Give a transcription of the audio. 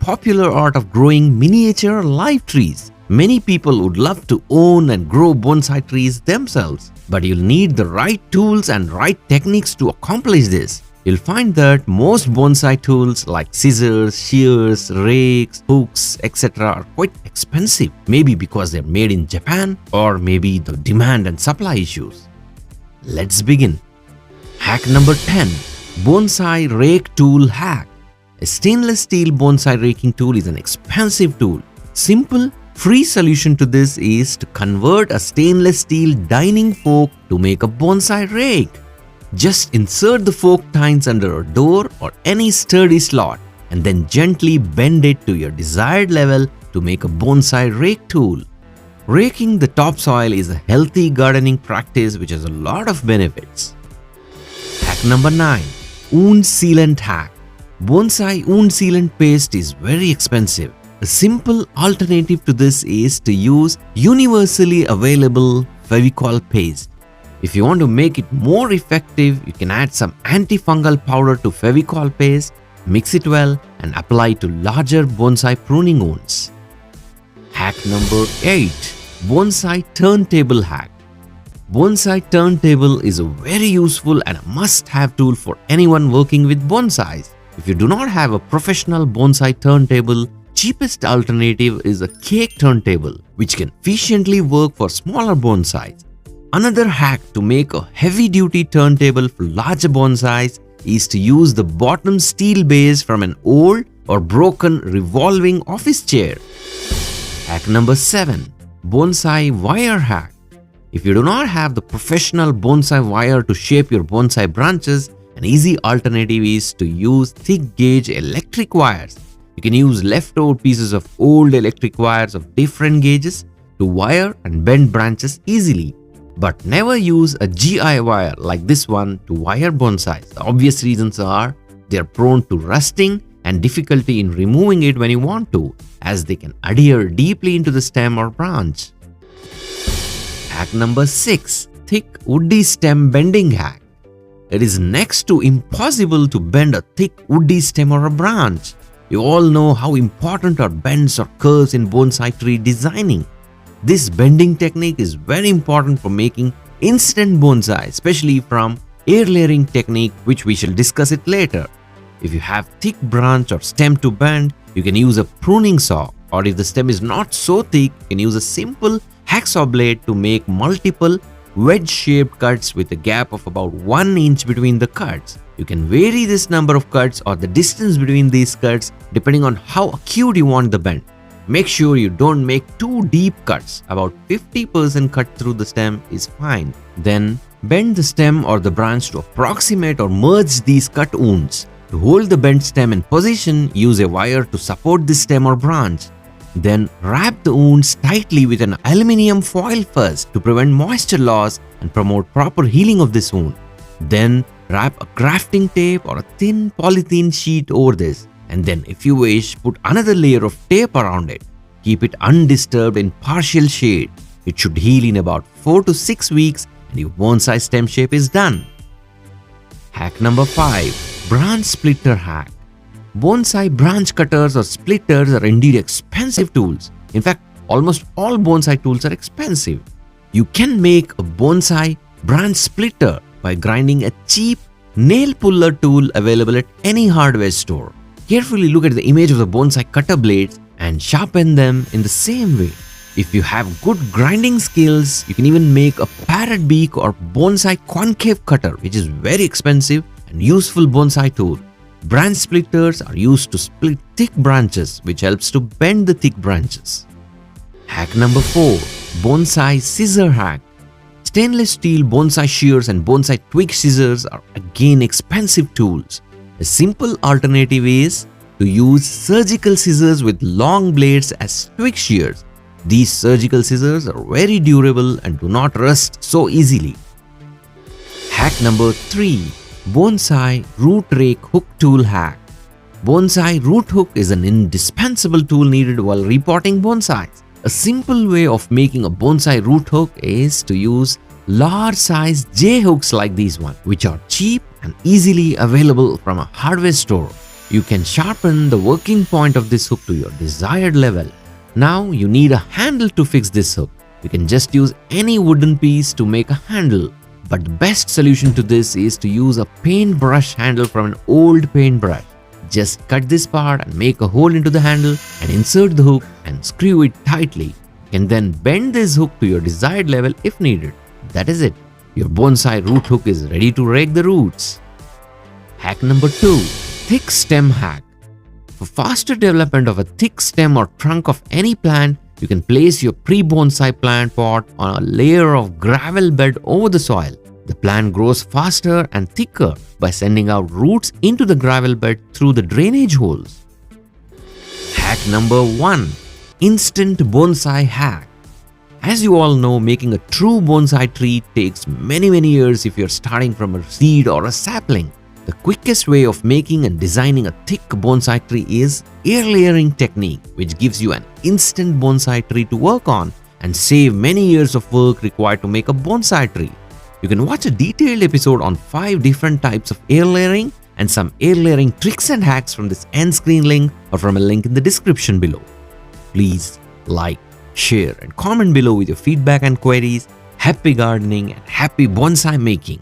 popular art of growing miniature live trees. Many people would love to own and grow bonsai trees themselves, but you'll need the right tools and right techniques to accomplish this. You'll find that most bonsai tools like scissors, shears, rakes, hooks, etc. are quite expensive, maybe because they're made in Japan or maybe the demand and supply issues. Let's begin. Hack number 10. Bonsai Rake Tool Hack. A stainless steel bonsai raking tool is an expensive tool. Simple, free solution to this is to convert a stainless steel dining fork to make a bonsai rake. Just insert the fork tines under a door or any sturdy slot and then gently bend it to your desired level to make a bonsai rake tool. Raking the topsoil is a healthy gardening practice which has a lot of benefits. Hack number 9. Wound Sealant Hack. Bonsai wound sealant paste is very expensive. A simple alternative to this is to use universally available Fevicol paste. If you want to make it more effective, you can add some antifungal powder to Fevicol paste, mix it well and apply to larger bonsai pruning wounds. Hack number 8. Bonsai Turntable Hack. Bonsai turntable is a very useful and a must-have tool for anyone working with bonsais. If you do not have a professional bonsai turntable, cheapest alternative is a cake turntable, which can efficiently work for smaller bonsais. Another hack to make a heavy-duty turntable for larger bonsais is to use the bottom steel base from an old or broken revolving office chair. Hack number 7. Bonsai Wire Hack. If you do not have the professional bonsai wire to shape your bonsai branches, an easy alternative is to use thick gauge electric wires. You can use leftover pieces of old electric wires of different gauges to wire and bend branches easily. But never use a GI wire like this one to wire bonsais. The obvious reasons are they are prone to rusting and difficulty in removing it when you want to, as they can adhere deeply into the stem or branch. Hack number 6. Thick woody stem bending hack. It is next to impossible to bend a thick woody stem or a branch. You all know how important are bends or curves in bonsai tree designing. This bending technique is very important for making instant bonsai, especially from air layering technique, which we shall discuss it later. If you have thick branch or stem to bend, you can use a pruning saw, or if the stem is not so thick, you can use a simple hacksaw blade to make multiple wedge-shaped cuts with a gap of about 1 inch between the cuts. You can vary this number of cuts or the distance between these cuts depending on how acute you want the bend. Make sure you don't make too deep cuts. About 50% cut through the stem is fine. Then bend the stem or the branch to approximate or merge these cut wounds. To hold the bent stem in position, use a wire to support the stem or branch. Then wrap the wounds tightly with an aluminium foil first to prevent moisture loss and promote proper healing of this wound. Then wrap a grafting tape or a thin polythene sheet over this. And then if you wish, put another layer of tape around it. Keep it undisturbed in partial shade. It should heal in about 4 to 6 weeks and your bonsai stem shape is done. Hack number 5. Branch Splitter Hack. Bonsai branch cutters or splitters are indeed expensive tools. In fact, almost all bonsai tools are expensive. You can make a bonsai branch splitter by grinding a cheap nail puller tool available at any hardware store. Carefully look at the image of the bonsai cutter blades and sharpen them in the same way. If you have good grinding skills, you can even make a parrot beak or bonsai concave cutter, which is very expensive and useful bonsai tool. Branch splitters are used to split thick branches, which helps to bend the thick branches. Hack number 4. Bonsai Scissor Hack. Stainless steel bonsai shears and bonsai twig scissors are again expensive tools. A simple alternative is to use surgical scissors with long blades as twig shears. These surgical scissors are very durable and do not rust so easily. Hack number 3. Bonsai Root Rake Hook Tool Hack. Bonsai root hook is an indispensable tool needed while repotting bonsais. A simple way of making a bonsai root hook is to use large size J hooks like these one, which are cheap and easily available from a hardware store. You can sharpen the working point of this hook to your desired level. Now you need a handle to fix this hook. You can just use any wooden piece to make a handle. But the best solution to this is to use a paintbrush handle from an old paintbrush. Just cut this part and make a hole into the handle and insert the hook and screw it tightly. You can then bend this hook to your desired level if needed. That is it. Your bonsai root hook is ready to rake the roots. Hack number 2. Thick stem hack. For faster development of a thick stem or trunk of any plant, you can place your pre-bonsai plant pot on a layer of gravel bed over the soil. The plant grows faster and thicker by sending out roots into the gravel bed through the drainage holes. Hack number 1. Instant bonsai hack. As you all know, making a true bonsai tree takes many years if you're starting from a seed or a sapling. The quickest way of making and designing a thick bonsai tree is air layering technique, which gives you an instant bonsai tree to work on and save many years of work required to make a bonsai tree. You can watch a detailed episode on 5 different types of air layering and some air layering tricks and hacks from this end screen link or from a link in the description below. Please like, share and comment below with your feedback and queries. Happy gardening and happy bonsai making!